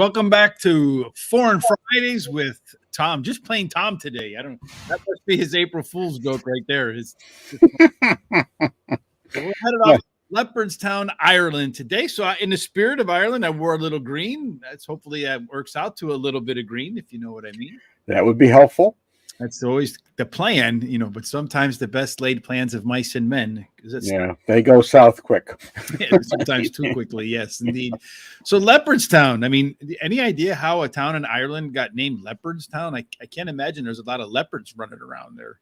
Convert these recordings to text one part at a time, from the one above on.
Welcome back to Foreign Fridays with Tom. Just plain Tom today. I don't. That must be his April Fool's joke right there. We're headed off to Leopardstown, Ireland today. So, in the spirit of Ireland, I wore a little green. That's hopefully that works out to a little bit of green, if you know what I mean. That would be helpful. That's always the plan, but sometimes the best laid plans of mice and men. Yeah, they go south quick. Sometimes too quickly. Yes, indeed. So Leopardstown, I mean, any idea how a town in Ireland got named Leopardstown? I can't imagine there's a lot of leopards running around there.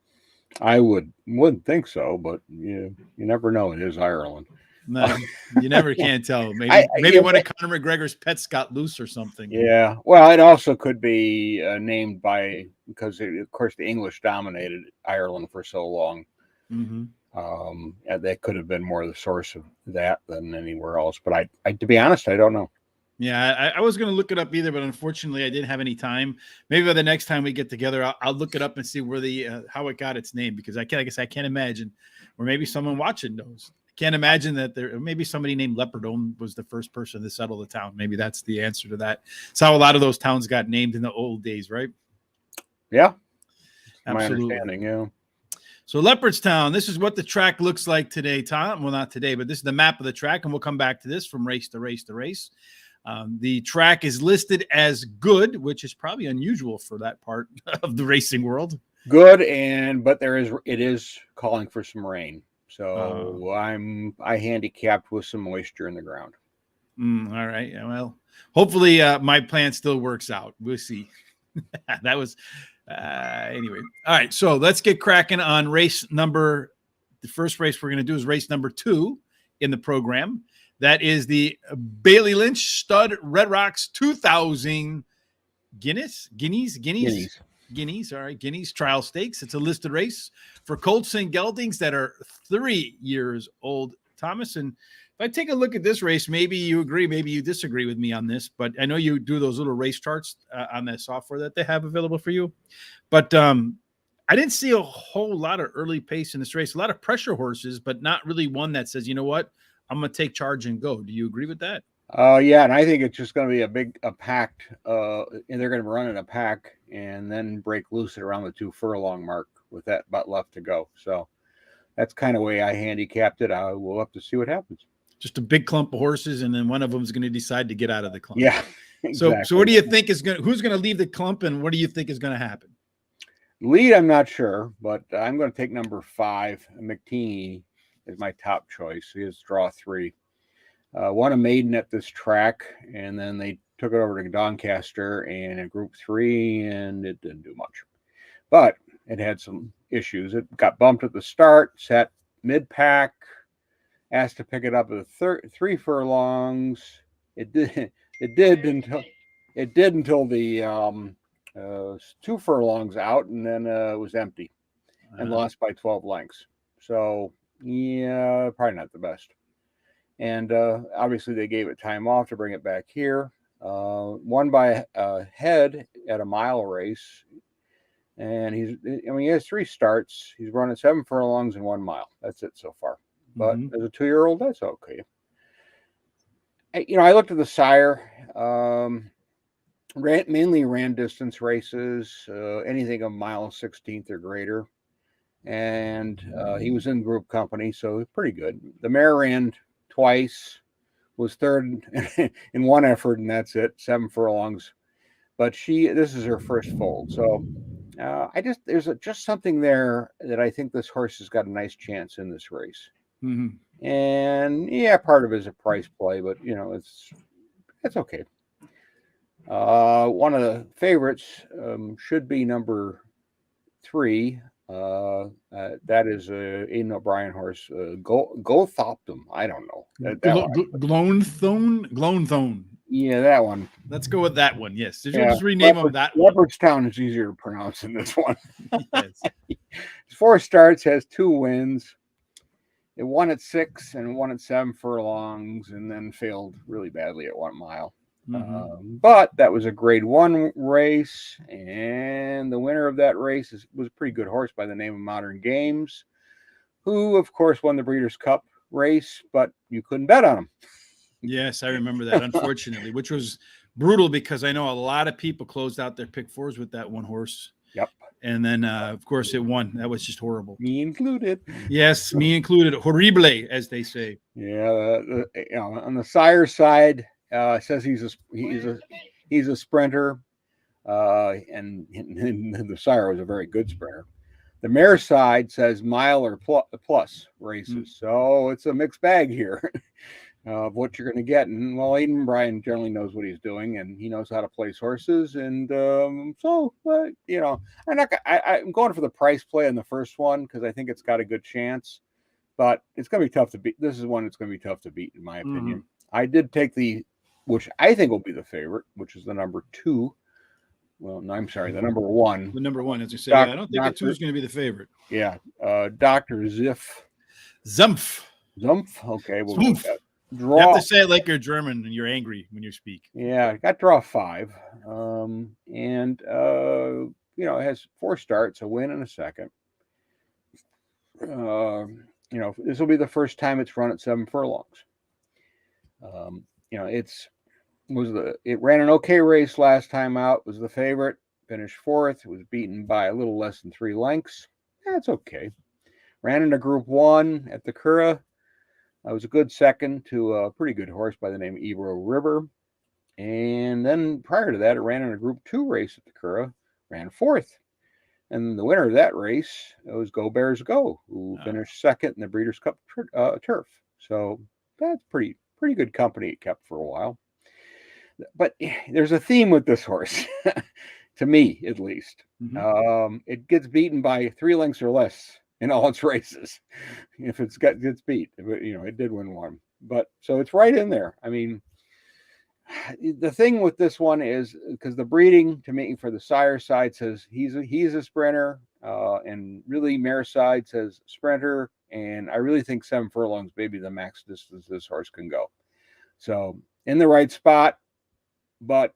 I wouldn't think so, but you never know. It is Ireland. No, you never can tell. Maybe one of Conor McGregor's pets got loose or something. Yeah. Well, it also could be named because of course the English dominated Ireland for so long. Mm-hmm. That could have been more the source of that than anywhere else. But I to be honest, I don't know. Yeah, I was going to look it up either, but unfortunately, I didn't have any time. Maybe by the next time we get together, I'll look it up and see where how it got its name, because I can't imagine, or maybe someone watching knows. Can't imagine that maybe somebody named Leopardstown was the first person to settle the town. Maybe that's the answer to that. It's how a lot of those towns got named in the old days, right? Yeah, absolutely. My understanding, yeah. So Leopardstown, this is what the track looks like today, Tom. Well, not today, but this is the map of the track, and we'll come back to this from race to race to race. The track is listed as good, which is probably unusual for that part of the racing world. Good, but it is calling for some rain. So I handicapped with some moisture in the ground. All right. Well, hopefully my plan still works out. We'll see. That was anyway. All right. So let's get cracking on the first race we're going to do is race number 2 in the program. That is the Bailey Lynch Stud Red Rocks 2000 Guineas. All right, Guineas Trial Stakes. It's a listed race for colts and geldings that are 3 years old, Thomas. And if I take a look at this race, maybe you agree, maybe you disagree with me on this, but I know you do those little race charts on that software that they have available for you. But I didn't see a whole lot of early pace in this race. A lot of pressure horses, but not really one that says, you know what, I'm going to take charge and go. Do you agree with that? Yeah, and I think it's just going to be a packed, and they're going to run in a pack and then break loose at around the 2 furlong mark with that butt left to go. So that's kind of the way I handicapped it. We'll have to see what happens. Just a big clump of horses, and then one of them is going to decide to get out of the clump. Yeah. Exactly. So what do you think who's going to leave the clump, and what do you think is going to happen? Lead, I'm not sure, but I'm going to take number 5. McTeeny is my top choice. He has draw 3. Won a maiden at this track, and then they took it over to Doncaster and in Group 3, and it didn't do much. But it had some issues. It got bumped at the start, sat mid-pack, asked to pick it up at 3 furlongs. It did until the 2 furlongs out, and then it was empty and lost by 12 lengths. So, yeah, probably not the best. And obviously they gave it time off to bring it back here. Won by a head at a mile race. And he has 3 starts. He's running 7 furlongs and 1 mile. That's it so far. But as a 2-year-old, that's okay. I looked at the sire. Mainly ran distance races, anything a mile 16th or greater. And he was in group company, so pretty good. The mare ran twice, was third in one effort, and that's it, 7 furlongs. But this is her first fold, so there's just something there that I think this horse has got a nice chance in this race. Mm-hmm. And yeah, part of it is a price play, but it's okay. One of the favorites should be number 3. That is Aidan O'Brien horse, Gothoptum. I don't know. Glonthone. Yeah, that one. Let's go with that one. Yes. Did you just rename them that one? Leopardstown is easier to pronounce than this one. Yes. 4 starts, has 2 wins. It won at 6 and won at 7 furlongs, and then failed really badly at 1 mile. But that was a grade 1 race, and the winner of that race was a pretty good horse by the name of Modern Games, who, of course, won the Breeders' Cup race, but you couldn't bet on him. Yes, I remember that, unfortunately, which was brutal because I know a lot of people closed out their pick fours with that one horse. Yep. And then, of course, it won. That was just horrible. Me included. Yes, me included. Horrible, as they say. Yeah, on the sire side, it says he's a sprinter, and the sire was a very good sprinter. The mare side says mile or plus races, so it's a mixed bag here of what you're going to get. And well, Aiden Bryan generally knows what he's doing, and he knows how to place horses. And I'm going for the price play on the first one because I think it's got a good chance. But it's going to be tough to beat. This is one that's going to be tough to beat, in my opinion. I did take which I think will be the favorite, which is the number 2. Well, no, I'm sorry, the number 1. The number 1, as you say. I don't think the 2 is going to be the favorite. Yeah, Dr. Zumpf. Okay, we'll Zumpf. Draw. You have to say it like you're German and you're angry when you speak. Yeah, got draw 5. It has 4 starts, a win and a second. This will be the first time it's run at 7 furlongs. It ran an okay race last time out, was the favorite, finished 4th, was beaten by a little less than 3 lengths. That's okay. Ran in a group 1 at the Curragh. I was a good second to a pretty good horse by the name of Ebro River. And then prior to that, it ran in a group 2 race at the Curragh, ran 4th. And the winner of that race was Go Bears Go, who finished 2nd in the Breeders' Cup turf. So that's pretty good company it kept for a while. But there's a theme with this horse, to me at least. It gets beaten by 3 lengths or less in all its races. If it gets beat, it did win 1. But so it's right in there. I mean, the thing with this one is because the breeding to me for the sire side says he's a sprinter, and really mare side says sprinter, and I really think 7 furlongs maybe the max distance this horse can go. So in the right spot, but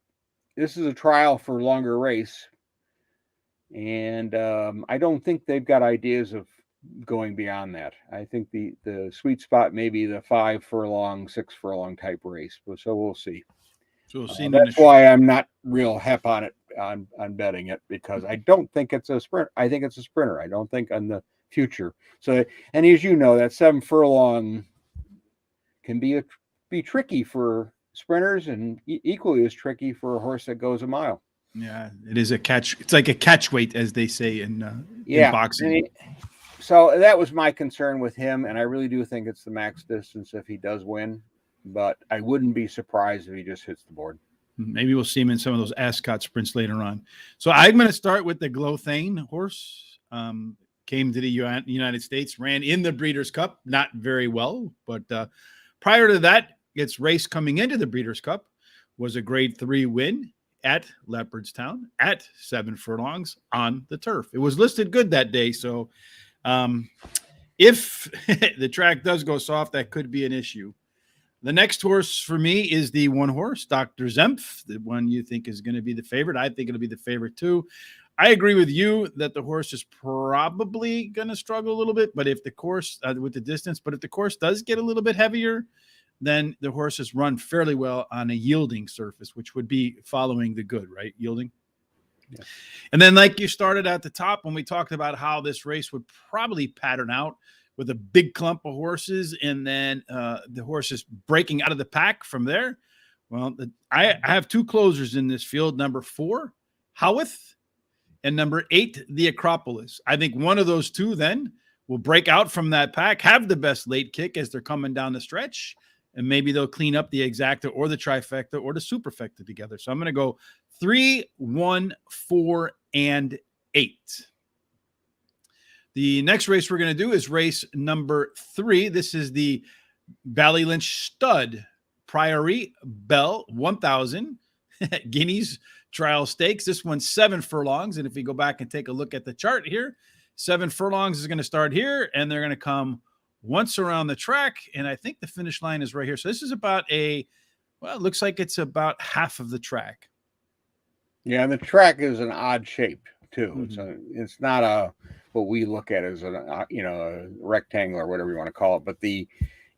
this is a trial for a longer race, and I don't think they've got ideas of going beyond that. I think the sweet spot may be the 5 furlong, 6 furlong type race. So we'll see. So we'll see. That's why I'm not real hep on it on betting it, because I don't think it's a sprint. I think it's a sprinter. I don't think on the future. So, and as you know, that 7 furlong can be tricky for sprinters and equally as tricky for a horse that goes a mile. Yeah, it is a catch. It's like a catch weight, as they say in boxing. So that was my concern with him, and I really do think it's the max distance if he does win. But I wouldn't be surprised if he just hits the board. Maybe we'll see him in some of those Ascot sprints later on. So I'm going to start with the Glothane horse. Came to the United States, ran in the Breeders' Cup, not very well. But prior to that, its race coming into the Breeders' Cup was a grade 3 win at Leopardstown at 7 furlongs on the turf. It was listed good that day. So if the track does go soft, that could be an issue. The next horse for me is the 1 horse, Dr. Zempf, the one you think is going to be the favorite. I think it'll be the favorite too. I agree with you that the horse is probably going to struggle a little bit, but if the course with the distance, but if the course does get a little bit heavier, then the horses run fairly well on a yielding surface, which would be following the good, right? Yielding. Yeah. And then like you started at the top when we talked about how this race would probably pattern out with a big clump of horses, and then the horses breaking out of the pack from there. Well, I have 2 closers in this field, number 4, Howarth, and number 8, the Acropolis. I think one of those 2 then will break out from that pack, have the best late kick as they're coming down the stretch, and maybe they'll clean up the exacta or the trifecta or the superfecta together. So I'm going to go 3, 1, 4, and 8. The next race we're going to do is race number 3. This is the Ballylynch Stud Priory Belle 1000 Guineas Trial Stakes. This one's 7 furlongs. And if we go back and take a look at the chart here, 7 furlongs is going to start here, and they're going to come once around the track. And I think the finish line is right here. So this is about it looks like it's about half of the track. Yeah, and the track is an odd shape too. It's not what we look at as a rectangle or whatever you want to call it, but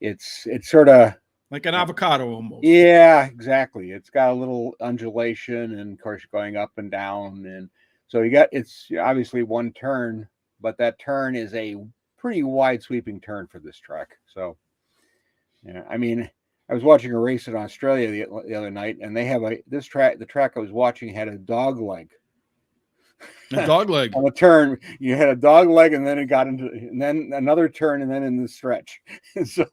it's sort of Like an avocado almost. Yeah, exactly. It's got a little undulation, and of course going up and down, and so it's obviously one turn, but that turn is a pretty wide sweeping turn for this track. So yeah, I mean, I was watching a race in Australia the other night, and they have the track I was watching had a dog leg. A dog leg. On a turn, you had a dog leg, and then and then another turn, and then in the stretch. So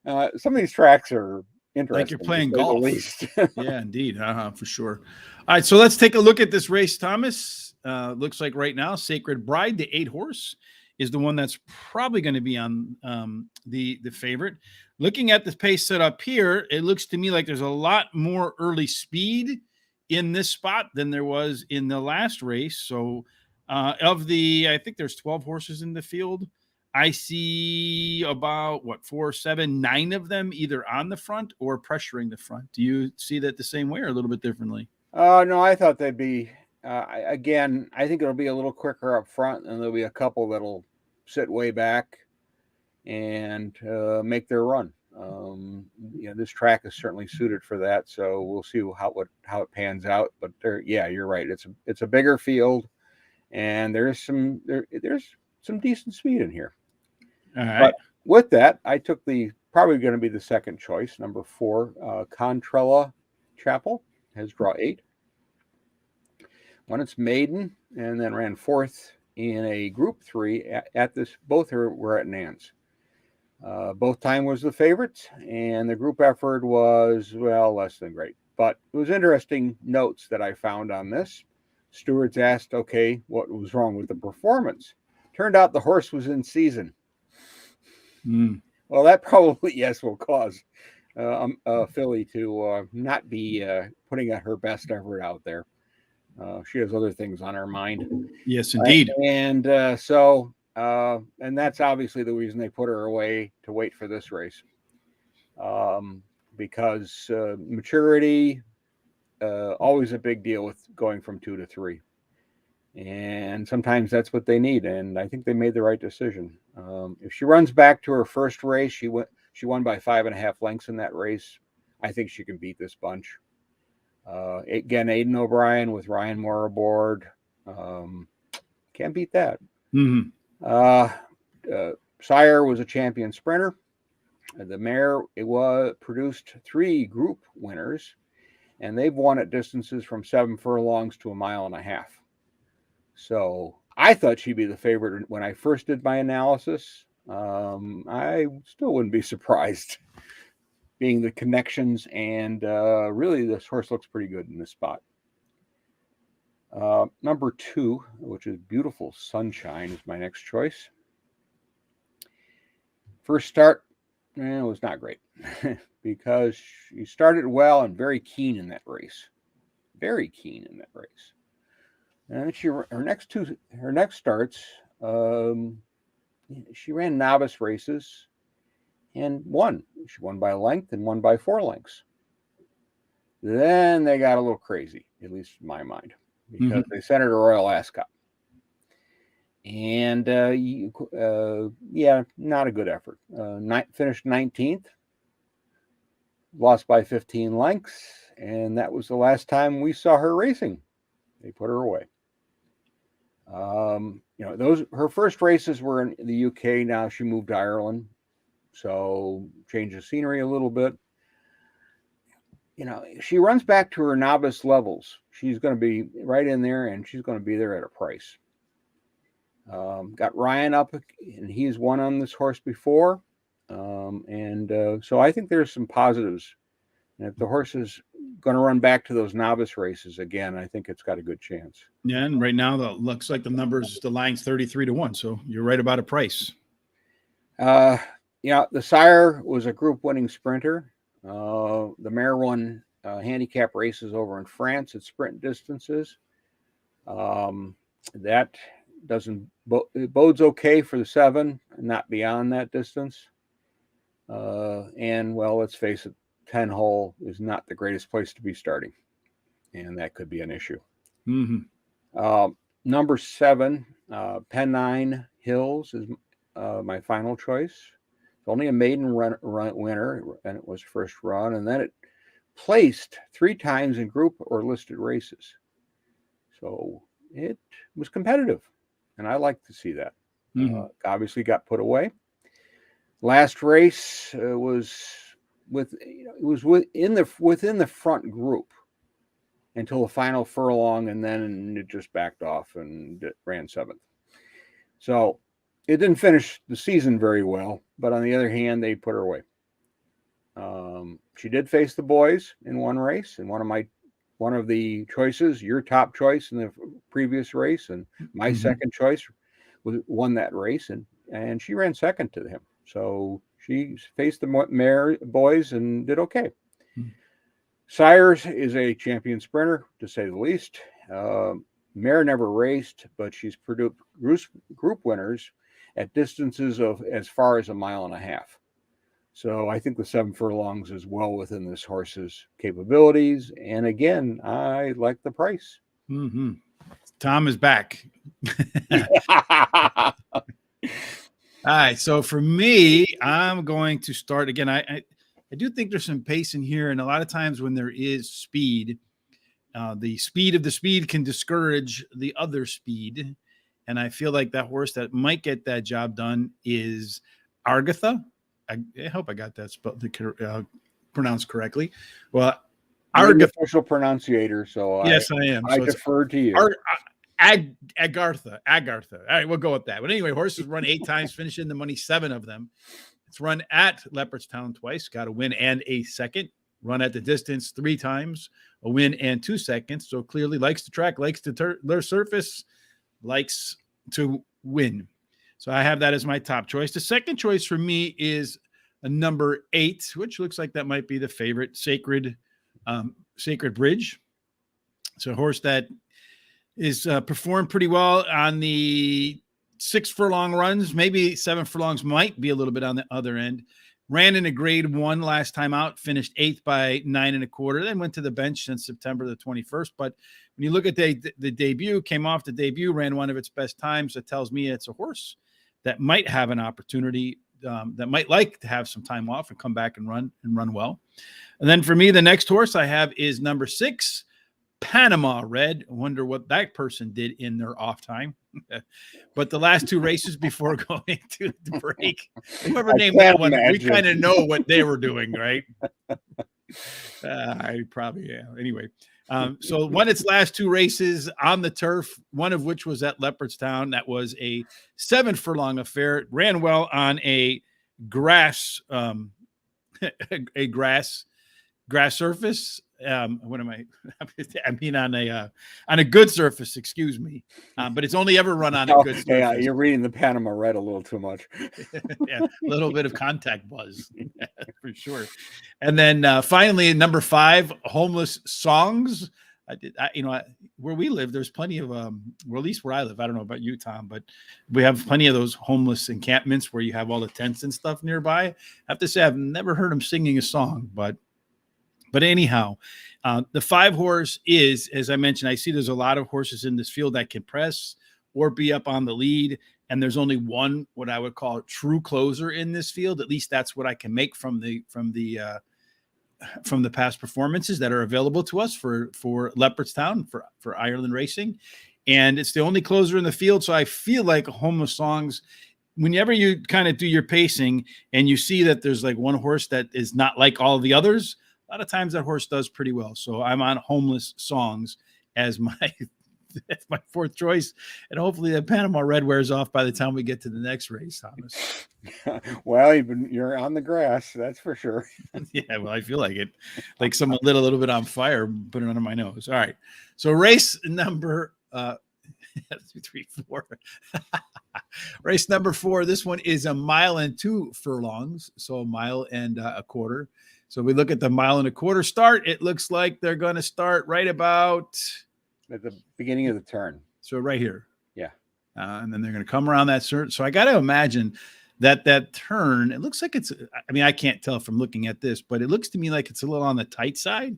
some of these tracks are interesting. Like you're playing golf. At least. Yeah, indeed. For sure. All right, so let's take a look at this race, Thomas. Looks like right now, Sacred Bride, the 8-horse, is the one that's probably going to be on the favorite. Looking at the pace set up here, it looks to me like there's a lot more early speed in this spot than there was in the last race. So I think there's 12 horses in the field. I see about 4, 7, 9 of them either on the front or pressuring the front. Do you see that the same way or a little bit differently? No, I thought they'd be, again, I think it'll be a little quicker up front, and there'll be a couple that'll sit way back and make their run. This track is certainly suited for that, so we'll see how it pans out. But you're right. It's a bigger field, and there's some decent speed in here. All right. But with that, I took probably going to be the second choice, number 4, Contrella Chapel, has draw 8. Won its maiden, and then ran 4th in a Group 3 at this. Both were at Nance. Both time was the favorite, and the group effort was, less than great. But it was interesting notes that I found on this. Stewards asked, okay, what was wrong with the performance? Turned out the horse was in season. Well, that probably, will cause a filly to not be putting her best effort out there. She has other things on her mind. Yes, indeed. And that's obviously the reason they put her away to wait for this race. Because maturity, always a big deal with going from 2 to 3. And sometimes that's what they need. And I think they made the right decision. If she runs back to her first race, she won by 5.5 lengths in that race. I think she can beat this bunch. Again, Aidan O'Brien with Ryan Moore aboard. Can't beat that. Mm-hmm. Sire was a champion sprinter. The mare produced 3 group winners, and they've won at distances from 7 furlongs to 1.5 miles. So I thought she'd be the favorite when I first did my analysis. I still wouldn't be surprised, being the connections, and really this horse looks pretty good in this spot. Number 2, which is Beautiful Sunshine, is my next choice. First start, was not great because she started well and very keen in that race. Very keen in that race. And her next starts, she ran novice races and won. She won by a length and won by 4 lengths. Then they got a little crazy, at least in my mind, because they sent her to Royal Ascot. And not a good effort. Finished 19th, lost by 15 lengths, and that was the last time we saw her racing. They put her away. Her first races were in the UK. Now she moved to Ireland, so change of scenery a little bit. She runs back to her novice levels. She's going to be right in there, and she's going to be there at a price. Got Ryan up, and he's won on this horse before. So I think there's some positives. And if the horse is going to run back to those novice races again, I think it's got a good chance. Yeah, and right now it looks like the line's 33-1. So you're right about a price. The sire was a group winning sprinter. The mare won handicap races over in France at sprint distances. That it bodes okay for the 7, not beyond that distance. Let's face it, 10 hole is not the greatest place to be starting, and that could be an issue. Number 7, Pennine Hills is my final choice. It's only a maiden run winner, and it was first run, and then it placed 3 times in group or listed races. So it was competitive, and I like to see that. Obviously got put away. Last race was within the front group until the final furlong, and then it just backed off and it ran 7th. So it didn't finish the season very well, but on the other hand, they put her away. She did face the boys in one race, and one of the choices, your top choice in the previous race, and my second choice won that race, and she ran second to him. So she faced the mare boys and did okay. Sires is a champion sprinter, to say the least. Mare never raced, but she's produced group winners at distances of as far as 1.5 miles. So I think the 7 furlongs is well within this horse's capabilities. And again, I like the price. Tom is back. All right. So for me, I'm going to start again. I do think there's some pace in here. And a lot of times when there is speed, the speed of the speed can discourage the other speed. And I feel like that horse that might get that job done is Argatha. I hope I got that spelled pronounced correctly. Well, you're the official pronunciator, so yes, I am. I defer to you. Agartha. All right, we'll go with that. But anyway, horses run 8 times, finish in the money 7 of them. It's run at Leopardstown twice, got a win and a second. Run at the distance 3 times, a win and 2 seconds. So clearly likes the track, likes the surface, likes to win. So I have that as my top choice. The second choice for me is a number 8, which looks like that might be the favorite, Sacred Bridge. It's a horse that is performed pretty well on the 6 furlong runs. Maybe 7 furlongs might be a little bit on the other end. Ran in a grade 1 last time out, finished 8th by 9 1/4. Then went to the bench since September the 21st. But when you look at the debut, came off the debut, ran one of its best times. That tells me it's a horse that might have an opportunity, that might like to have some time off and come back and run well. And then for me, the next horse I have is number 6, Panama Red. I wonder what that person did in their off time. But the last 2 races before going to the break, whoever named that one, we kind of know what they were doing, right? I probably, yeah. Anyway, so won its last 2 races on the turf, one of which was at Leopardstown. That was a 7 furlong affair. It ran well on a grass surface. What am I? I mean on a good surface. Excuse me. But it's only ever run on a good surface. Yeah, you're reading the Panama Red a little too much. Yeah, a little bit of contact buzz for sure. And then finally, number 5, Homeless Songs. Where we live, there's plenty of well, at least where I live. I don't know about you, Tom, but we have plenty of those homeless encampments where you have all the tents and stuff nearby. I have to say, I've never heard them singing a song, but anyhow, the 5 horse is, as I mentioned, I see there's a lot of horses in this field that can press or be up on the lead. And there's only one, what I would call a true closer in this field. At least that's what I can make from the past performances that are available to us for Leopardstown, for Ireland Racing. And it's the only closer in the field. So I feel like Homeless Songs, whenever you kind of do your pacing and you see that there's like one horse that is not like all of the others, a lot of times that horse does pretty well. So I'm on Homeless Songs as my 4th choice. And hopefully the Panama Red wears off by the time we get to the next race, Thomas. Well, you're on the grass, that's for sure. Yeah, well, I feel like it. Like someone lit a little bit on fire, put it under my nose. All right. So race number 2, 3, 4. Race number 4. This one is 1 mile and 2 furlongs. So 1 mile and 1/4. So we look at the 1 mile and 1/4 start. It looks like they're going to start right about at the beginning of the turn. So right here. Yeah. And then they're going to come around that turn. So I got to imagine that turn, it looks like it's, I mean, I can't tell from looking at this, but it looks to me like it's a little on the tight side.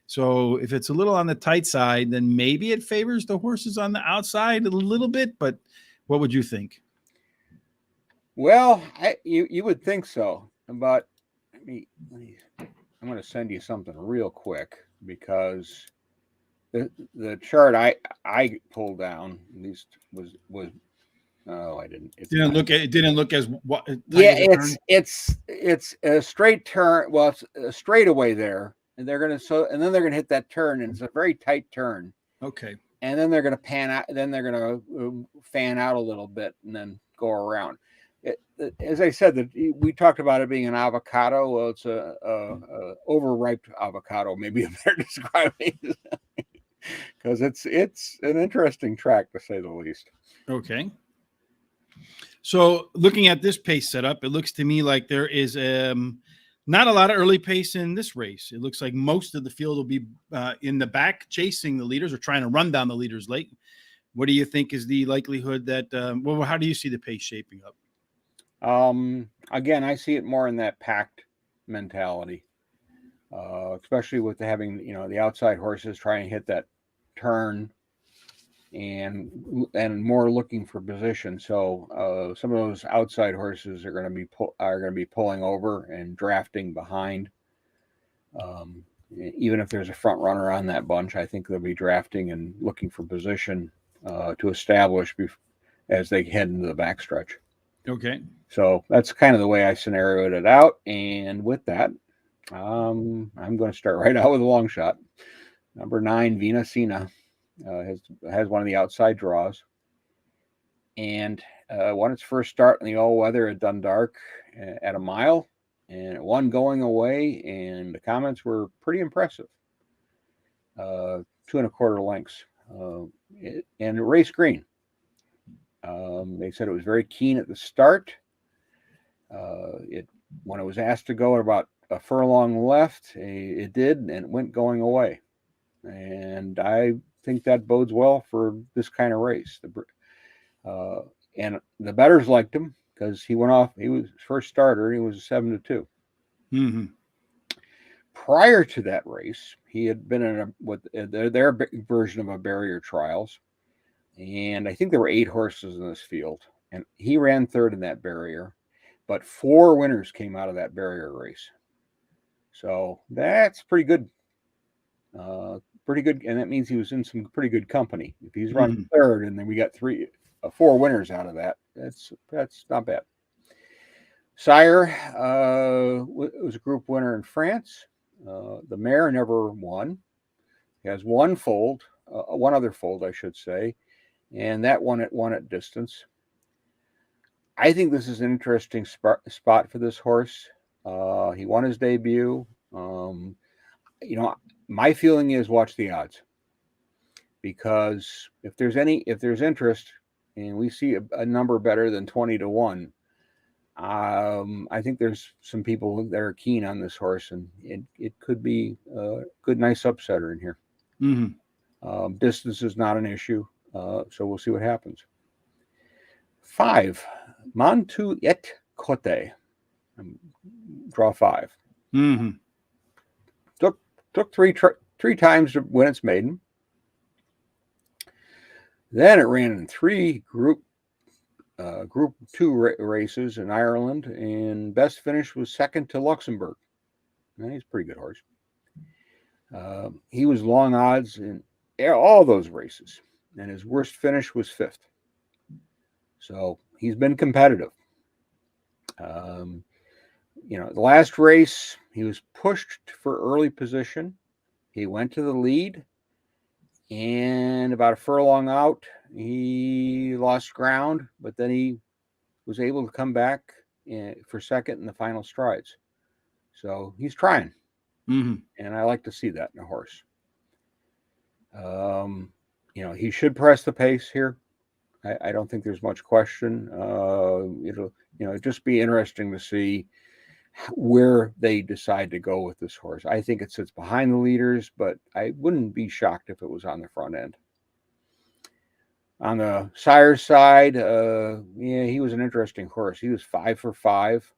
So if it's a little on the tight side, then maybe it favors the horses on the outside a little bit. But what would you think? Well, you would think so, but I'm going to send you something real quick because the chart I pulled down at least was oh, I didn't. It didn't look as tight Yeah, as a turn. it's a straight turn. Well, it's a straightaway there, and and then they're gonna hit that turn, and it's a very tight turn. Okay. And then they're gonna pan out. Then they're gonna fan out a little bit, and then go around. As I said, that we talked about it being an avocado. Well, it's a overripe avocado, maybe a better describing, because it's an interesting track to say the least. Okay. So looking at this pace setup, it looks to me like there is not a lot of early pace in this race. It looks like most of the field will be in the back chasing the leaders or trying to run down the leaders late. What do you think is the likelihood that, how do you see the pace shaping up? Again, I see it more in that packed mentality, especially with having, the outside horses trying to hit that turn and more looking for position. So some of those outside horses are going to be pulling over and drafting behind. Even if there's a front runner on that bunch, I think they'll be drafting and looking for position to establish as they head into the backstretch. Okay. So that's kind of the way I scenarioed it out. And with that, I'm going to start right out with a long shot. Number 9, Venasina, has one of the outside draws, and won its first start in the all-weather at Dundark at a mile, and it won going away, and the comments were pretty impressive. 2 1/4 lengths, and it raced green. They said it was very keen at the start. When it was asked to go at about a furlong left, it did, and it went going away. And I think that bodes well for this kind of race. And the bettors liked him because he went off. He was first starter. He was a 7-2. Mm-hmm. Prior to that race, he had been in their version of a barrier trials, and I think there were 8 horses in this field, and he ran third in that barrier. But 4 winners came out of that barrier race. So that's pretty good. Pretty good. And that means he was in some pretty good company. If he's running third and then we got 4 winners out of that, that's not bad. Sire was a group winner in France. The mare never won. He has one other fold, I should say. And that won at distance. I think this is an interesting spot for this horse. He won his debut. My feeling is watch the odds, because if there's interest and we see a number better than 20-1, I think there's some people that are keen on this horse, and it could be a good, nice upsetter in here. Mm-hmm. Distance is not an issue, so we'll see what happens. 5, Montu et Cote, draw 5. Mm-hmm. Took three times to win its maiden. Then it ran in 3 Group 2 races in Ireland, and best finish was second to Luxembourg. And he's a pretty good horse. He was long odds in all those races, and his worst finish was 5th. So he's been competitive. The last race, he was pushed for early position. He went to the lead, and about a furlong out, he lost ground, but then he was able to come back for second in the final strides. So he's trying, and I like to see that in a horse. He should press the pace here. I don't think there's much question. It'll just be interesting to see where they decide to go with this horse. I think it sits behind the leaders, but I wouldn't be shocked if it was on the front end. On the sire's side, he was an interesting horse. He was 5 for 5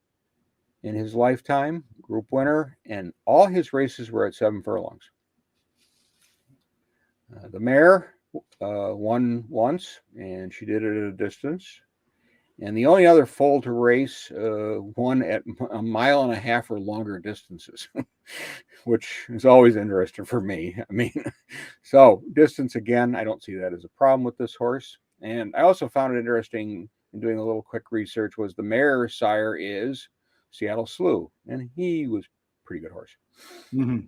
in his lifetime, group winner, and all his races were at 7 furlongs. The mare won once, and she did it at a distance. And the only other foal to race won at 1.5 miles or longer distances, which is always interesting for me. I mean, so distance again, I don't see that as a problem with this horse. And I also found it interesting in doing a little quick research was the mare sire is Seattle Slew, and he was a pretty good horse. Mm-hmm.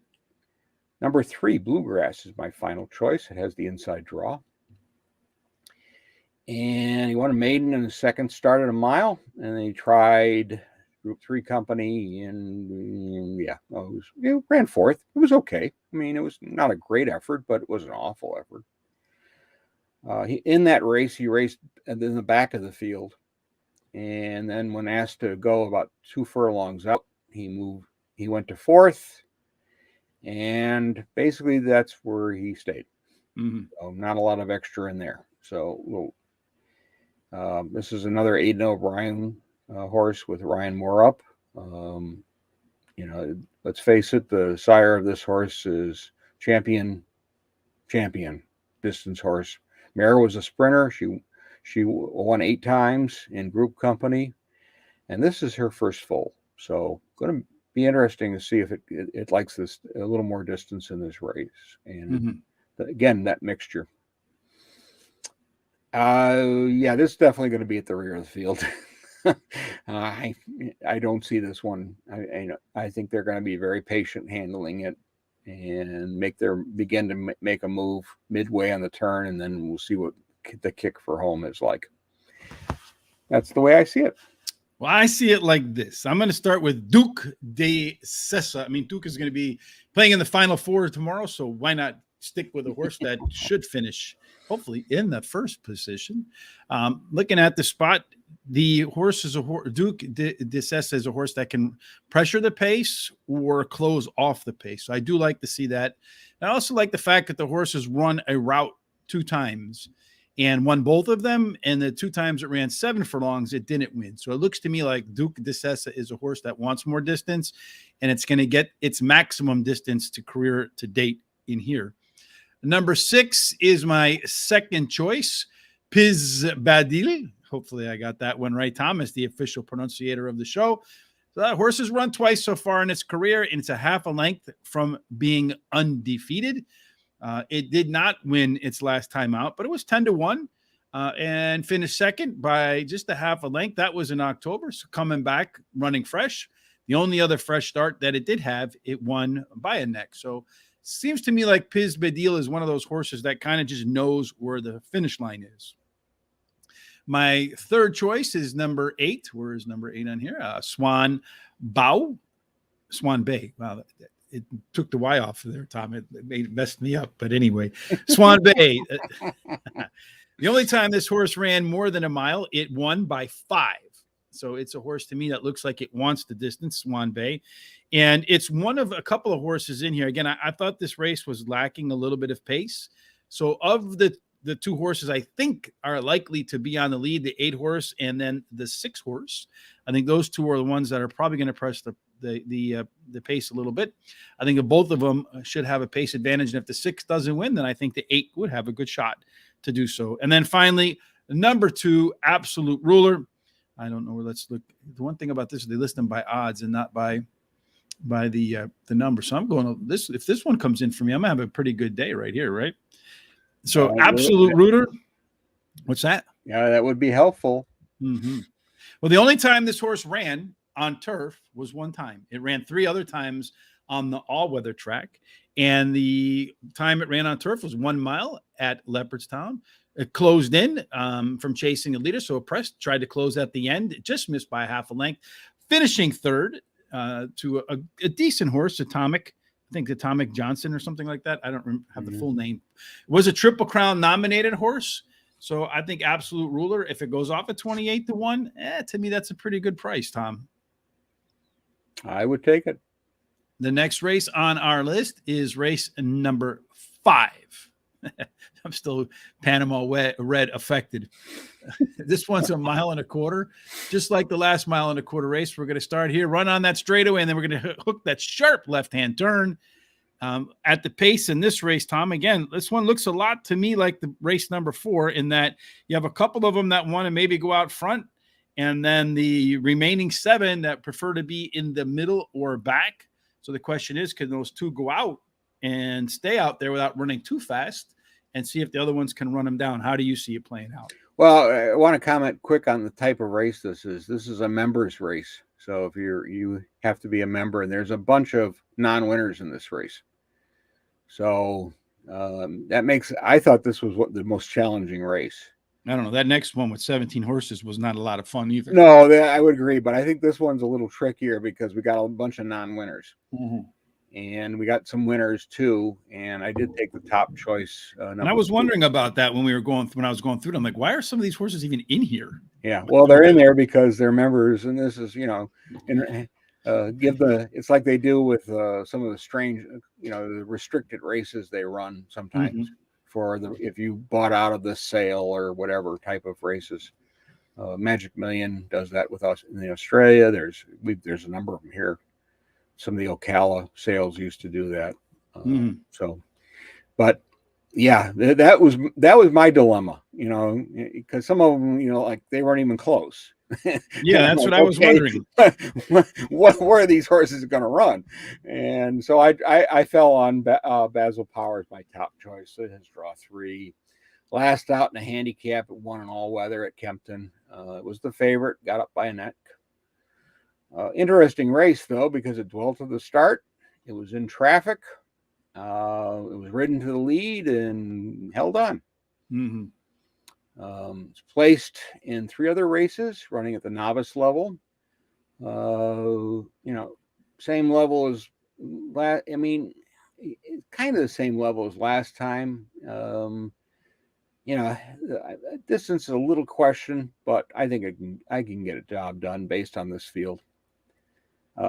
Number 3, Bluegrass is my final choice. It has the inside draw. And he won a maiden in the second start at a mile, and then he tried Group 3 company, and it ran fourth. It was okay. I mean, it was not a great effort, but it was an awful effort. In that race, he raced in the back of the field, and then when asked to go about 2 furlongs out, he went to fourth, and basically that's where he stayed. Mm-hmm. So not a lot of extra in there. So this is another Aidan O'Brien horse with Ryan Moore up. Let's face it, the sire of this horse is champion distance horse. Mare was a sprinter. She won 8 times in group company, and this is her first foal. So going to be interesting to see if it likes this a little more distance in this race. And again, that mixture. This is definitely going to be at the rear of the field. I don't see this one. I think they're going to be very patient handling it and begin to make a move midway on the turn, and then we'll see what the kick for home is like. That's the way I see it. Well, I see it like this. I'm going to start with Duke de Sessa. I mean, Duke is going to be playing in the Final Four tomorrow, so why not stick with a horse that should finish, hopefully, in the first position. Looking at the spot, the horse is Duke de Sessa is a horse that can pressure the pace or close off the pace. So I do like to see that. I also like the fact that the horse has run a route 2 times and won both of them. And the 2 times it ran 7 furlongs, it didn't win. So it looks to me like Duke de Sessa is a horse that wants more distance, and it's going to get its maximum distance to career to date in here. Number 6 is my second choice, Piz Badil. Hopefully I got that one right, Tom, as the official pronunciator of the show. So that horse has run twice so far in its career, and it's a half a length from being undefeated. It did not win its last time out, but it was 10-1 and finished second by just a half a length. That was in October, so coming back, running fresh. The only other fresh start that it did have, it won by a neck. So seems to me like Piz Badil is one of those horses that kind of just knows where the finish line is. My third choice is number 8. Where is number 8 on here? Swan Bay. Wow, it took the Y off there, Tom. It messed me up. But anyway, Swan Bay. The only time this horse ran more than a mile, it won by 5. So it's a horse to me that looks like it wants the distance, Swan Bay. And it's one of a couple of horses in here. Again, I thought this race was lacking a little bit of pace. So of the 2 horses I think are likely to be on the lead, the 8 horse and then the 6 horse, I think those 2 are the ones that are probably going to press the pace a little bit. I think that both of them should have a pace advantage. And if the 6 doesn't win, then I think the 8 would have a good shot to do so. And then finally, number 2, Absolute Ruler. I don't know where. Let's look. The one thing about this is they list them by odds and not by the number. So I'm going to this. If this one comes in for me, I'm gonna have a pretty good day right here, right? So Absolute Ruler. What's that? Yeah, that would be helpful. Mm-hmm. Well, the only time this horse ran on turf was one time. It ran 3 other times on the all-weather track, and the time it ran on turf was 1 mile at Leopardstown. It closed in from chasing a leader, so it pressed, tried to close at the end. It just missed by half a length, finishing third to a decent horse, Atomic. I think Atomic Johnson or something like that. I don't have the full name. It was a Triple Crown nominated horse. So I think Absolute Ruler, if it goes off at 28-1, to me, that's a pretty good price, Tom. I would take it. The next race on our list is race number 5. I'm still Panama Red affected. This one's 1.25 miles, just like the last 1.25 mile race. We're going to start here, run on that straightaway, and then we're going to hook that sharp left-hand turn at the pace in this race, Tom. Again, this one looks a lot to me like the race number 4 in that you have a couple of them that want to maybe go out front, and then the remaining 7 that prefer to be in the middle or back. So the question is, can those 2 go out and stay out there without running too fast and see if the other ones can run them down? How do you see it playing out? Well, I want to comment quick on the type of race this is. This is a members race. So if you have to be a member, and there's a bunch of non-winners in this race. So that makes, I thought this was the most challenging race. I don't know. That next one with 17 horses was not a lot of fun either. No, I would agree. But I think this one's a little trickier because we got a bunch of non-winners. Mm-hmm. And we got some winners too. And I did take the top choice. And I was wondering about that when I was going through it. I'm like, why are some of these horses even in here? Yeah, well, they're in there because they're members, and this is, it's like they do with some of the strange, the restricted races they run sometimes for if you bought out of the sale or whatever type of races. Magic Million does that with us in Australia. There's a number of them here. Some of the Ocala sales used to do that. So, but yeah, that was my dilemma, because some of them, like they weren't even close. Yeah, that's what I was wondering. Where are these horses going to run? And so I fell on Basil Powers, my top choice. So his draw 3. Last out in a handicap, it won an all-weather at Kempton. It was the favorite, got up by a neck. Interesting race, though, because it dwelt to the start. It was in traffic. It was ridden to the lead and held on. It's placed in 3 other races, running at the novice level. Same level as last. I mean, kind of the same level as last time. Distance is a little question, but I think I can get a job done based on this field.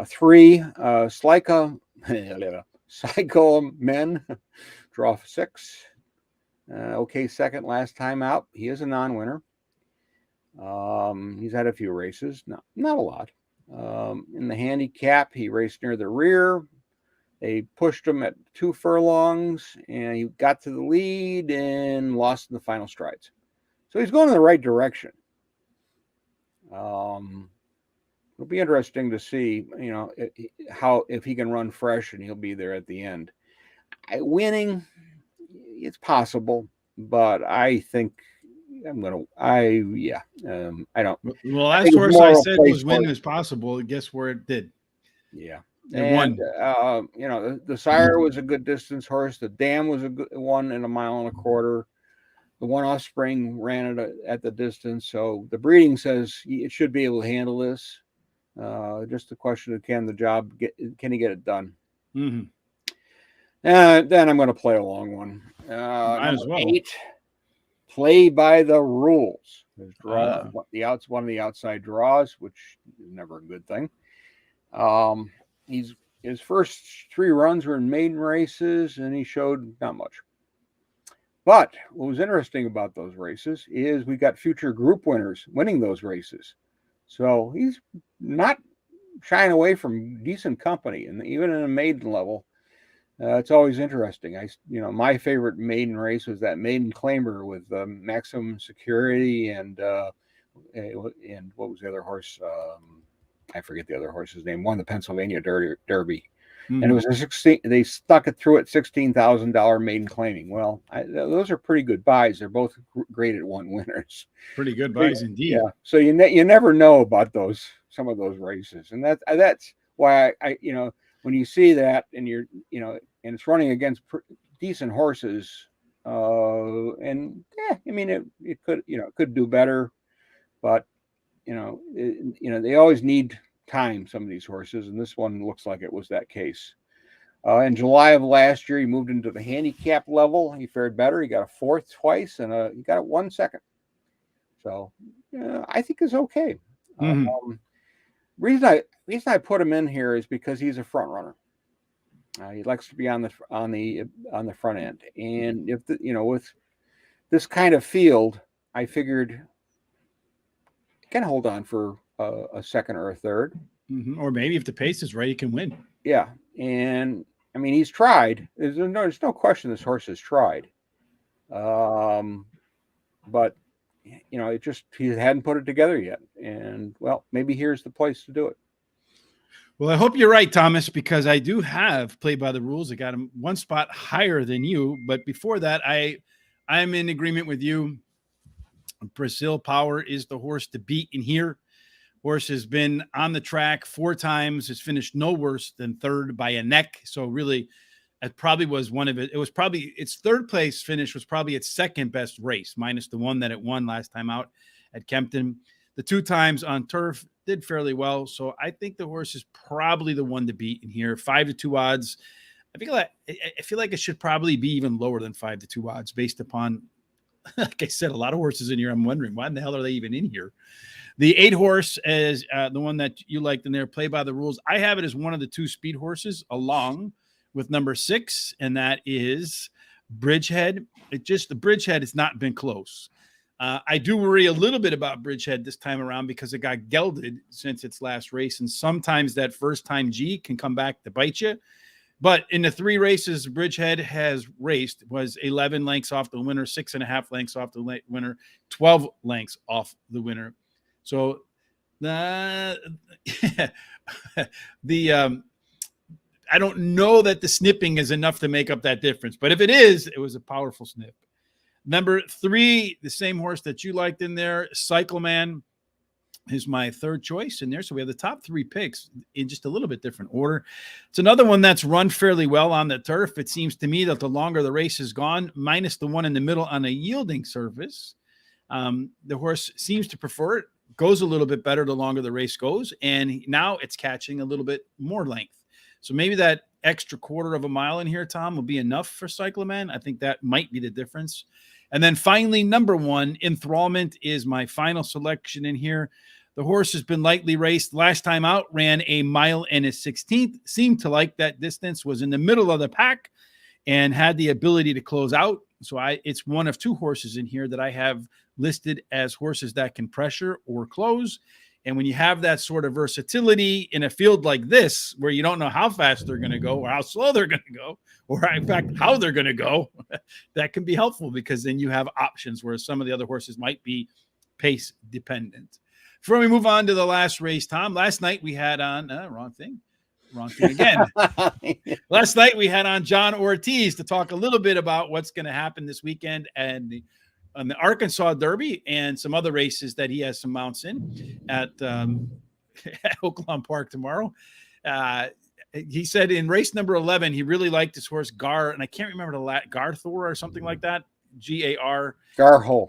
3, Psycho Men, draw 6. Okay, second last time out. He is a non-winner. He's had a few races, not a lot. In the handicap, he raced near the rear. They pushed him at 2 furlongs, and he got to the lead and lost in the final strides. So he's going in the right direction. It'll be interesting to see, if he can run fresh and he'll be there at the end. Winning, it's possible, but I think I don't. Well, last horse I said was winning is possible. Guess where it did? Yeah. It won. The Sire was a good distance horse. The Dam was a good one in 1.25 miles. The One Offspring ran it at the distance. So the breeding says it should be able to handle this. Just a question of can he get it done? Mm-hmm. Then I'm going to play a long one. Might as well. 8, Play by the Rules. His draw, one of the outside draws, which is never a good thing. His first 3 runs were in maiden races, and he showed not much. But what was interesting about those races is we got future group winners winning those races. So he's not shying away from decent company, and even in a maiden level, it's always interesting. My favorite maiden race was that maiden claimer with Maximum Security and what was the other horse? I forget the other horse's name. Won the Pennsylvania Derby. And it was they stuck it through at $16,000 maiden claiming. Well, those are pretty good buys. They're both graded 1 winners. Pretty good buys indeed. Yeah. So you never know about some of those races, and that's why I when you see that and and it's running against decent horses, it could do better, but they always need time, some of these horses, and this one looks like it was that case. In July of last year, he moved into the handicap level. He fared better. He got a 4th twice, and he got it 1 second. So I think it's okay. Reason I put him in here is because he's a front runner. He likes to be on the front end, and if with this kind of field, I figured can hold on for a second or a third. Or maybe if the pace is right, he can win. Yeah. And I mean, he's tried. There's no question this horse has tried. But he hadn't put it together yet. And well, maybe here's the place to do it. Well, I hope you're right, Thomas, because I do have Play by the Rules. I got him one spot higher than you. But before that, I'm in agreement with you. Brazil Power is the horse to beat in here. Horse has been on the track 4 times, has finished no worse than third by a neck. So really, it probably was one of it. It was probably its third place finish was probably its second best race, minus the one that it won last time out at Kempton. The 2 times on turf did fairly well. So I think the horse is probably the one to beat in here. 5-2 odds. I feel like it should probably be even lower than 5-2 odds based upon, like I said, a lot of horses in here. I'm wondering why in the hell are they even in here? The 8 horse is the one that you liked in there, Play by the Rules. I have it as one of the 2 speed horses along with number 6, and that is Bridgehead. The Bridgehead has not been close. I do worry a little bit about Bridgehead this time around because it got gelded since its last race, and sometimes that first time G can come back to bite you. But in the 3 races Bridgehead has raced was 11 lengths off the winner, 6.5 lengths off the winner, 12 lengths off the winner. So I don't know that the snipping is enough to make up that difference, but if it is, it was a powerful snip. Number 3, the same horse that you liked in there, Cycleman, is my third choice in there. So we have the top 3 picks in just a little bit different order. It's another one that's run fairly well on the turf. It seems to me that the longer the race has gone, minus the one in the middle on a yielding surface, the horse seems to prefer it. Goes a little bit better the longer the race goes, and now it's catching a little bit more length. So maybe that extra quarter of a mile in here, Tom, will be enough for Cycleman. I think that might be the difference. And then finally, number 1, Enthrallment is my final selection in here. The horse has been lightly raced. Last time out, ran 1 mile and a 16th. Seemed to like that distance, was in the middle of the pack, and had the ability to close out. So it's one of 2 horses in here that I have listed as horses that can pressure or close. And when you have that sort of versatility in a field like this, where you don't know how fast they're going to go or how slow they're going to go, or in fact, how they're going to go, that can be helpful because then you have options where some of the other horses might be pace dependent. Before we move on to the last race, Tom, last night we had on, wrong thing again. Last night we had on John Ortiz to talk a little bit about what's going to happen this weekend and on the Arkansas Derby and some other races that he has some mounts in at Oaklawn Park tomorrow. He said in race number 11, he really liked his horse Gar, and I can't remember Garthor or something like that. Gar. Garhole.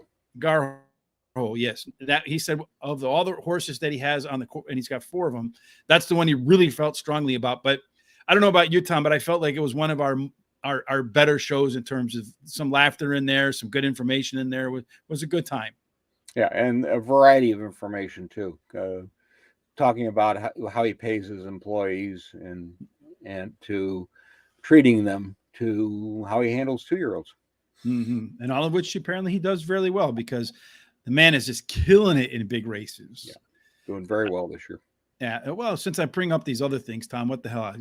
Yes. That he said of all the horses that he has on the court, and he's got 4 of them, that's the one he really felt strongly about. But I don't know about you, Tom, but I felt like it was one of our better shows in terms of some laughter in there, some good information in there. Was a good time. Yeah, and a variety of information too. Talking about how he pays his employees and to treating them to how he handles 2-year-olds. Mm-hmm. And all of which apparently he does fairly well because the man is just killing it in big races. Yeah, doing very well this year. Yeah. Well, since I bring up these other things, Tom, what the hell?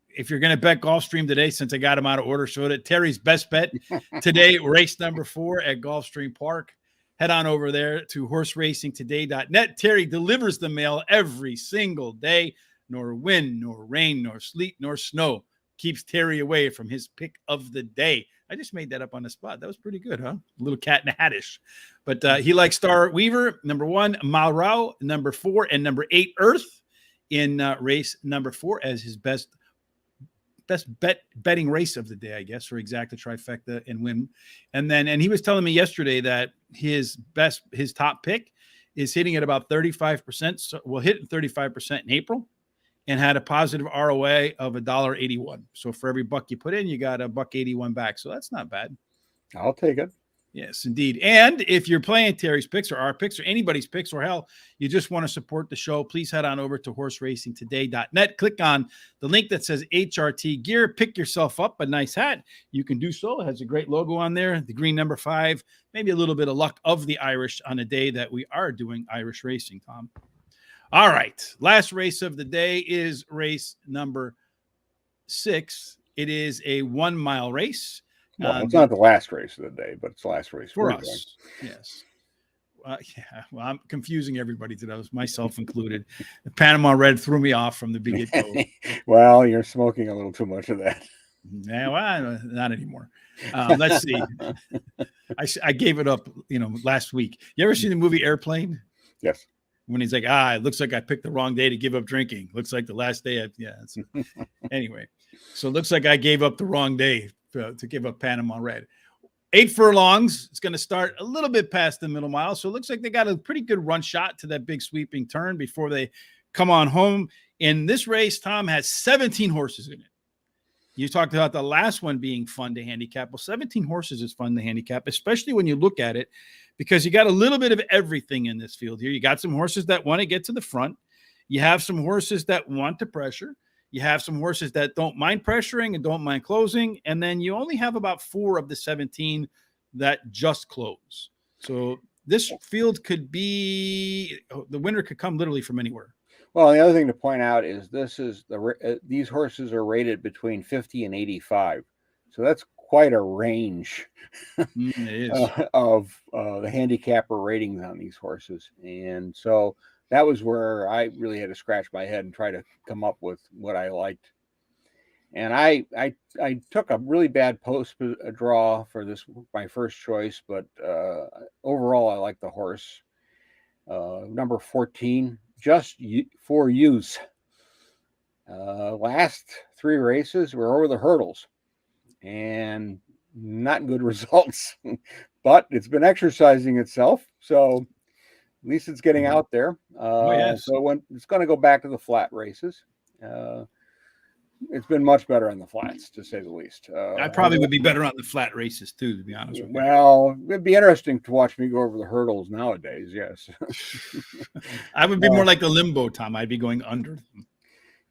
If you're going to bet Gulfstream today, since I got him out of order, showed it. Terry's best bet today, race number 4 at Gulfstream Park. Head on over there to horseracingtoday.net. Terry delivers the mail every single day. Nor wind, nor rain, nor sleet, nor snow keeps Terry away from his pick of the day. I just made that up on the spot. That was pretty good, huh? A little cat in a hat-ish. But he likes Star Weaver, number 1, Malraux, number 4, and number 8, Earth, in race number 4 as his best betting race of the day, I guess, for exact the trifecta and win. And he was telling me yesterday that his top pick is hitting at about 35%. So we'll hit 35% in April and had a positive ROA of $1.81. So for every buck you put in, you got $1.81 back. So that's not bad. I'll take it. Yes, indeed. And if you're playing Terry's picks or our picks or anybody's picks, or hell, you just want to support the show, please head on over to horseracingtoday.net. Click on the link that says HRT Gear. Pick yourself up a nice hat. You can do so. It has a great logo on there, the green number 5, maybe a little bit of luck of the Irish on a day that we are doing Irish racing, Tom. All right. Last race of the day is race number 6. It is a 1-mile race. Well, it's not the last race of the day, but it's the last race for us. Yes. Yeah, well, I'm confusing everybody today, myself included. The Panama Red threw me off from the beginning. Well, you're smoking a little too much of that. Yeah, well, not anymore. Let's see. I gave it up, last week. You ever seen the movie Airplane? Yes. When he's like, it looks like I picked the wrong day to give up drinking. Looks like the last day. Anyway, so it looks like I gave up the wrong day to give up Panama Red. 8 furlongs. It's going to start a little bit past the middle mile. So it looks like they got a pretty good run shot to that big sweeping turn before they come on home. And this race, Tom, has 17 horses in it. You talked about the last one being fun to handicap. Well, 17 horses is fun to handicap, especially when you look at it, because you got a little bit of everything in this field here. You got some horses that want to get to the front. You have some horses that want to pressure. You have some horses that don't mind pressuring and don't mind closing. And then you only have about 4 of the 17 that just close. So this field could be, the winner could come literally from anywhere. Well, the other thing to point out is these horses are rated between 50 and 85. So that's quite a range It is. of the handicapper ratings on these horses. And so that was where I really had to scratch my head and try to come up with what I liked. And I took a really bad post draw for this, my first choice, but overall I like the horse. Number 14, Just for Use. Last 3 races were over the hurdles and not good results, but it's been exercising itself. So at least it's getting out there. Yes. So it's going to go back to the flat races. It's been much better on the flats, to say the least. I probably would be better on the flat races too, to be honest with you. Well, it'd be interesting to watch me go over the hurdles nowadays. Yes. I would be more like the limbo, Tom. I'd be going under them.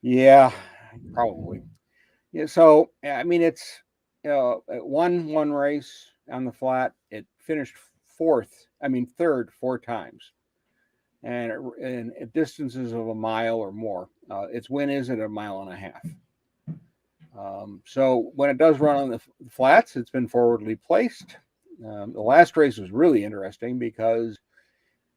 Yeah, probably. Yeah. So, I mean, it's, it won one race on the flat. It finished third 4 times. And at distances of a mile or more. Its win is at 1.5 miles. So when it does run on the flats, it's been forwardly placed. The last race was really interesting because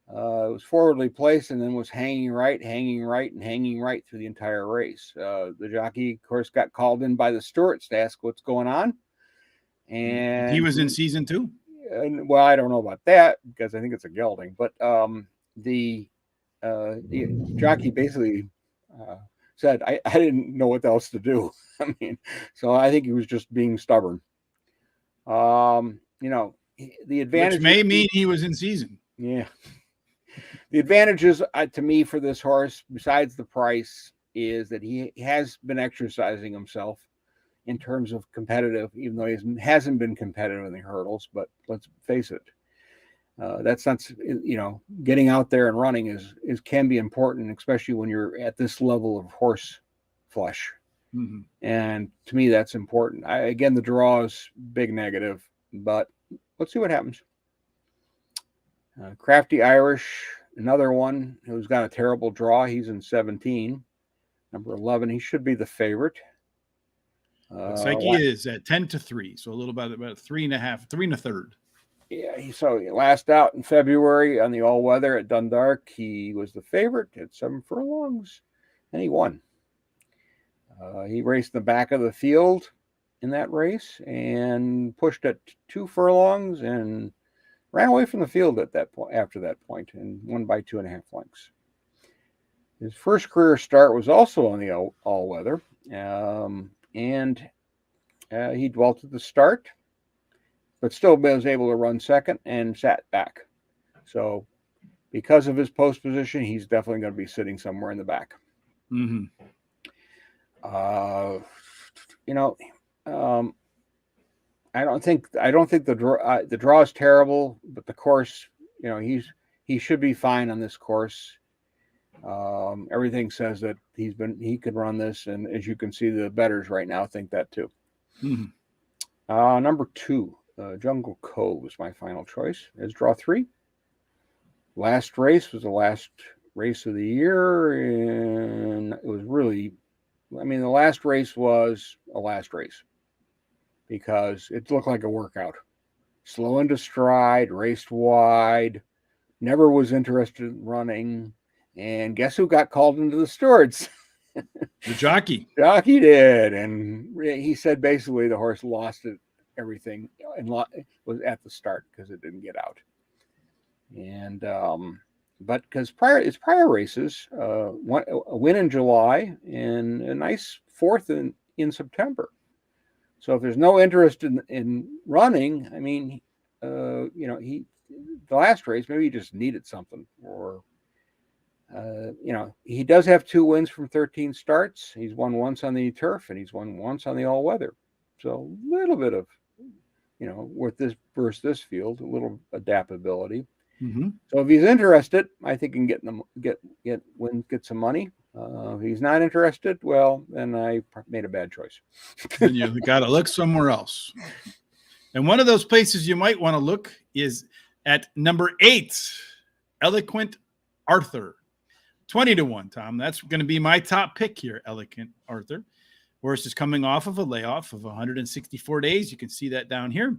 it was forwardly placed and then was hanging right through the entire race. The jockey, of course, got called in by the stewards to ask what's going on. And he was in season 2? Well, I don't know about that because I think it's a gelding, but the jockey basically said, I didn't know what else to do. I mean, so I think he was just being stubborn. The advantage, which may mean he was in season. Yeah. The advantages to me for this horse, besides the price, is that he has been exercising himself in terms of competitive, even though he hasn't been competitive in the hurdles. But let's face it, that's not, getting out there and running can be important, especially when you're at this level of horse flesh. Mm-hmm. And to me, that's important. Again, the draw is big negative, but let's see what happens. Crafty Irish, another one who's got a terrible draw. He's in 17. Number 11, he should be the favorite. Looks like he is at 10-3, so a little about 3.5, 3 1/3. Yeah, so last out in February on the all-weather at Dundalk, he was the favorite at 7 furlongs, and he won. He raced in the back of the field in that race and pushed at 2 furlongs and ran away from the field at that point. After that point, and won by 2.5 lengths. His first career start was also on the all-weather, and he dwelt at the start, but still was able to run second and sat back. So because of his post position, he's definitely going to be sitting somewhere in the back. Mm-hmm. I don't think the draw is terrible, but the course, he should be fine on this course. Everything says that he could run this, and as you can see, the bettors right now think that too. Mm-hmm. Number 2, Jungle Cove is my final choice. Is draw 3. Last race was the last race of the year, and it was really, the last race was a last race because it looked like a workout. Slow into stride, raced wide, never was interested in running. And guess who got called into the stewards? The jockey. Jockey did. And he said basically the horse lost everything and was at the start because it didn't get out. And but because it's prior races, a win in July and a nice fourth in September. So if there's no interest in running, I mean, the last race maybe he just needed something, or he does have 2 wins from 13 starts. He's won once on the turf and he's won once on the all weather. So a little bit of with this versus this field, a little adaptability. Mm-hmm. So if he's interested, I think he can get some money. If he's not interested, well, then I made a bad choice. Then you got to look somewhere else. And one of those places you might want to look is at number 8, Eloquent Arthur. 20-1, Tom. That's going to be my top pick here, Eloquent Arthur. Horse is coming off of a layoff of 164 days. You can see that down here.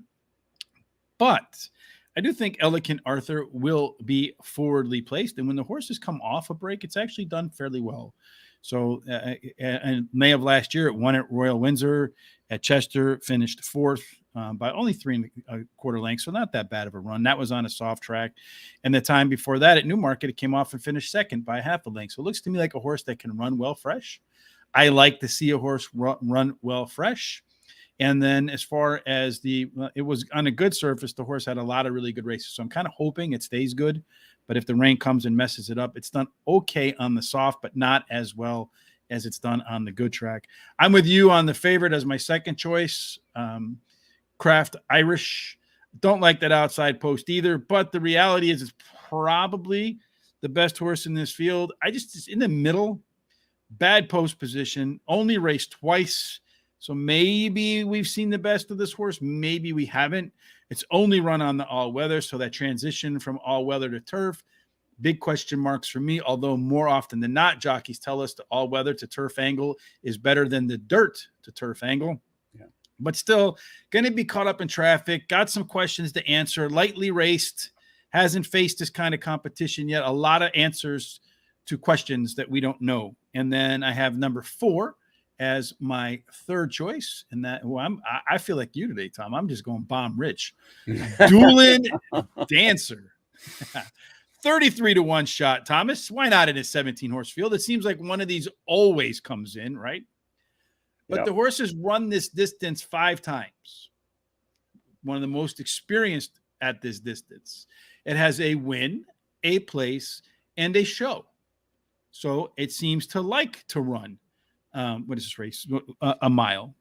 But I do think Eloquent Arthur will be forwardly placed. And when the horses come off a break, it's actually done fairly well. So in May of last year, it won at Royal Windsor. At Chester, finished 4th by only 3 1/4 lengths. So not that bad of a run. That was on a soft track. And the time before that at Newmarket, it came off and finished 2nd by 1/2 length. So it looks to me like a horse that can run well fresh. I like to see a horse run well fresh. And then as far as it was on a good surface, the horse had a lot of really good races. So I'm kind of hoping it stays good. But if the rain comes and messes it up, it's done okay on the soft, but not as well as it's done on the good track. I'm with you on the favorite as my second choice. Craft Irish. Don't like that outside post either. But the reality is it's probably the best horse in this field. It's in the middle. Bad post position. Only raced twice. So maybe we've seen the best of this horse. Maybe we haven't. It's only run on the all-weather, so that transition from all-weather to turf, big question marks for me, although more often than not, jockeys tell us the all-weather to turf angle is better than the dirt to turf angle. Yeah. But still, going to be caught up in traffic, got some questions to answer, lightly raced, hasn't faced this kind of competition yet, a lot of answers to questions that we don't know. And then I have number 4 as my third choice. And that, I feel like you today, Tom. I'm just going bomb rich. Dueling Dancer. 33-1 shot, Thomas. Why not in a 17-horse field? It seems like one of these always comes in, right? But The horse has run this distance 5 times. One of the most experienced at this distance. It has a win, a place, and a show. So it seems to like to run. What is this race? A mile.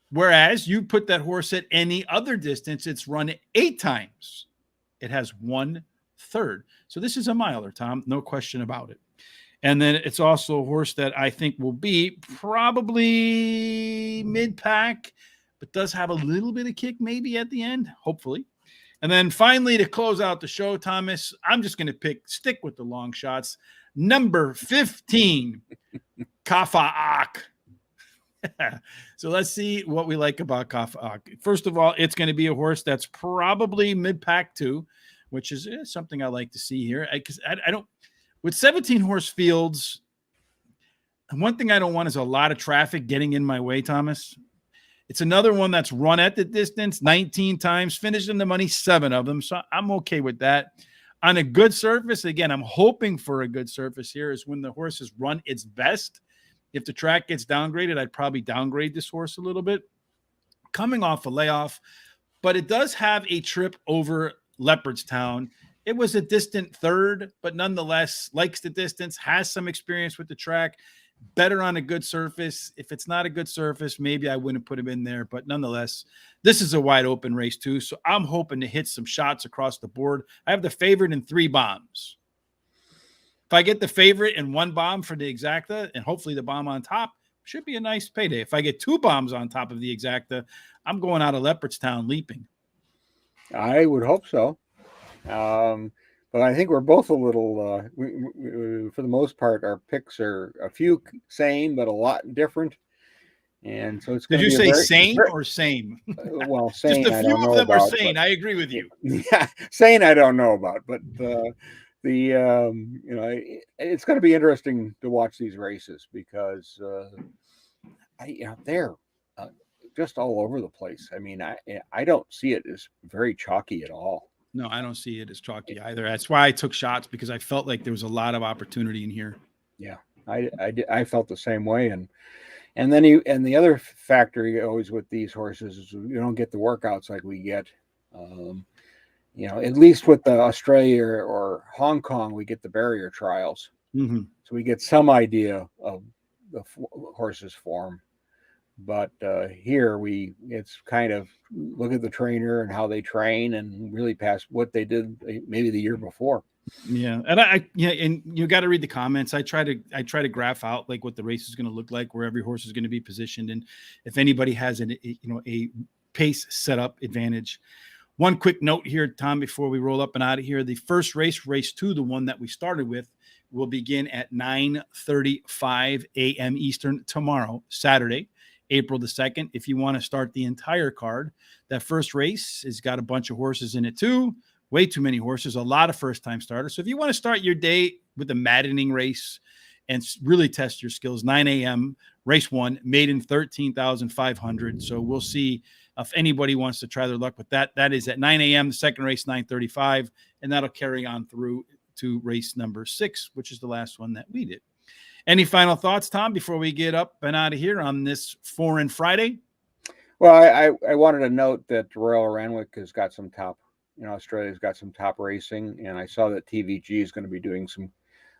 Whereas you put that horse at any other distance, it's run 8 times. It has 1/3. So this is a miler, Tom. No question about it. And then it's also a horse that I think will be probably mid-pack, but does have a little bit of kick maybe at the end, hopefully. And then finally, to close out the show, Thomas, I'm just going to stick with the long shots. Number 15. Kafa'ak. So let's see what we like about Kafa'ak. First of all, it's going to be a horse that's probably mid-pack too, which is something I like to see here. Because I don't, with 17-horse fields, one thing I don't want is a lot of traffic getting in my way, Thomas. It's another one that's run at the distance 19 times, finished in the money 7 of them. So I'm okay with that. On a good surface, again, I'm hoping for a good surface here is when the horse has run its best. If the track gets downgraded, I'd probably downgrade this horse a little bit. Coming off a layoff, but it does have a trip over Leopardstown. It was a distant 3rd, but nonetheless likes the distance, has some experience with the track, better on a good surface. If it's not a good surface, maybe I wouldn't put him in there, but nonetheless, this is a wide open race too. So I'm hoping to hit some shots across the board. I have the favorite in 3 bombs. If I get the favorite and 1 bomb for the exacta and hopefully the bomb on top, should be a nice payday. If I get 2 bombs on top of the exacta, I'm going out of Leopardstown leaping. I would hope so. But I think we're both a little, we, for the most part, our picks are a few same, but a lot different. And so it's Did going you to be say very, sane very or same? well, Just sane a I few don't of know them are about, sane. I agree with you. yeah, sane I don't know about, but it's going to be interesting to watch these races because they're uh, just all over the place. I mean, I don't see it as very chalky at all. No, I don't see it as chalky either. That's why I took shots, because I felt like there was a lot of opportunity in here. Yeah, I felt the same way, and then the other factor you always with these horses is you don't get the workouts like we get. At least with the Australia or Hong Kong, we get the barrier trials, so we get some idea of the horse's form. But here it's kind of look at the trainer and how they train and really past what they did maybe the year before. Yeah. And and you got to read the comments. I try to graph out like what the race is going to look like, where every horse is going to be positioned. And if anybody has a pace setup advantage. One quick note here, Tom, before we roll up and out of here, the first race 2, the one that we started with, will begin at 9:35 a.m. Eastern tomorrow, Saturday, April the 2nd. If you want to start the entire card, that first race has got a bunch of horses in it too. Way too many horses, a lot of first-time starters. So if you want to start your day with a maddening race and really test your skills, 9 a.m., race 1, maiden 13,500. So we'll see if anybody wants to try their luck with that. That is at 9 a.m., the second race, 9:35, and that'll carry on through to race number 6, which is the last one that we did. Any final thoughts, Tom, before we get up and out of here on this Foreign Friday? Well, I wanted to note that Royal Randwick has got some top, Australia's got some top racing, and I saw that TVG is going to be doing some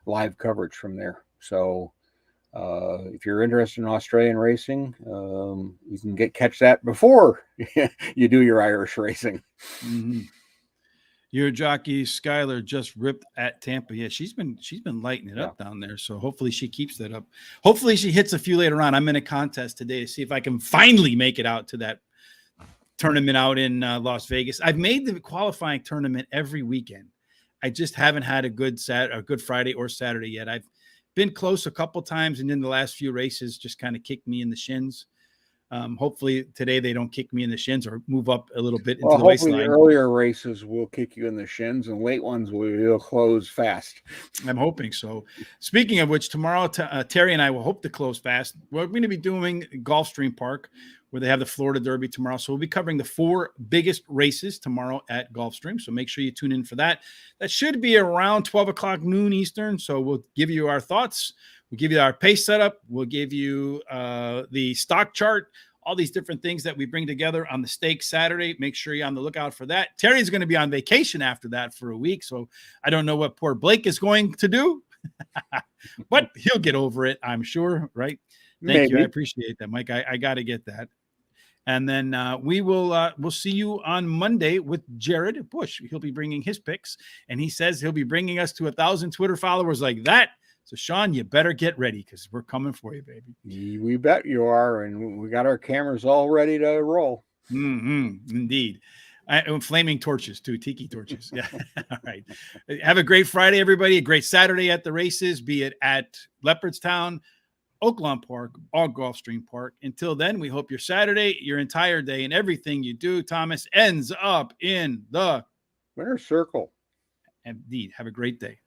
live coverage from there. So if you're interested in Australian racing, you can catch that before you do your Irish racing. Mm-hmm. Your jockey Skylar just ripped at Tampa. Yeah, she's been lighting it up down there. So hopefully she keeps that up. Hopefully she hits a few later on. I'm in a contest today to see if I can finally make it out to that tournament out in Las Vegas. I've made the qualifying tournament every weekend. I just haven't had a good Friday or Saturday yet. I've been close a couple times, and then the last few races just kind of kicked me in the shins. Hopefully today they don't kick me in the shins or move up a little bit into the hopefully waistline. The earlier races will kick you in the shins, and late ones will close fast. I'm hoping so. Speaking of which, tomorrow Terry and I will hope to close fast. We're going to be doing Gulfstream Park, where they have the Florida Derby tomorrow. So we'll be covering the 4 biggest races tomorrow at Gulfstream. So make sure you tune in for that. That should be around 12 o'clock noon Eastern. So we'll give you our thoughts. We'll give you our pace setup. We'll give you the stock chart, all these different things that we bring together on the Stake Saturday. Make sure you're on the lookout for that. Terry's going to be on vacation after that for a week. So I don't know what poor Blake is going to do, but he'll get over it, I'm sure. Right. Thank you. I appreciate that, Mike. I got to get that. And then we'll see you on Monday with Jared Bush. He'll be bringing his picks, and he says he'll be bringing us to 1,000 Twitter followers like that. So, Sean, you better get ready because we're coming for you, baby. We bet you are, and we got our cameras all ready to roll. Indeed. Flaming torches, too, tiki torches. Yeah. All right. Have a great Friday, everybody. A great Saturday at the races, be it at Leopardstown, Oaklawn Park, or Gulfstream Park. Until then, we hope your Saturday, your entire day, and everything you do, Thomas, ends up in the winner's circle. Indeed. Have a great day.